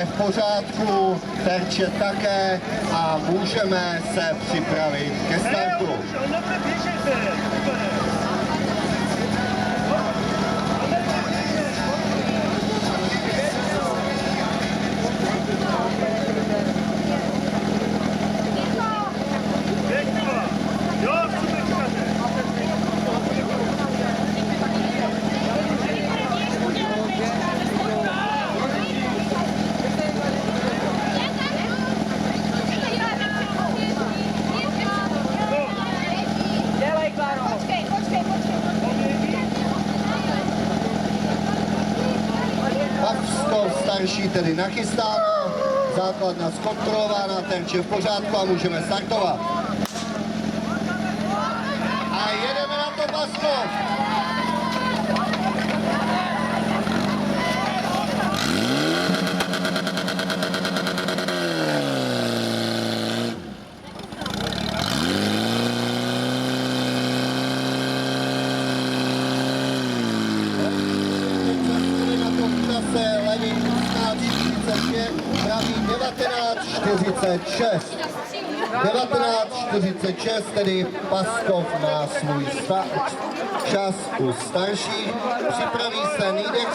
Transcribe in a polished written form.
V pořádku, terče také a můžeme se připravit ke startu. Starší tedy nachystáno, základna zkontrolována, terče v pořádku a můžeme startovat. A jedeme na to, Baskov! Praví 19:46. 19:46, tedy Baskov má svůj čas u starších. Připraví se Nýdek.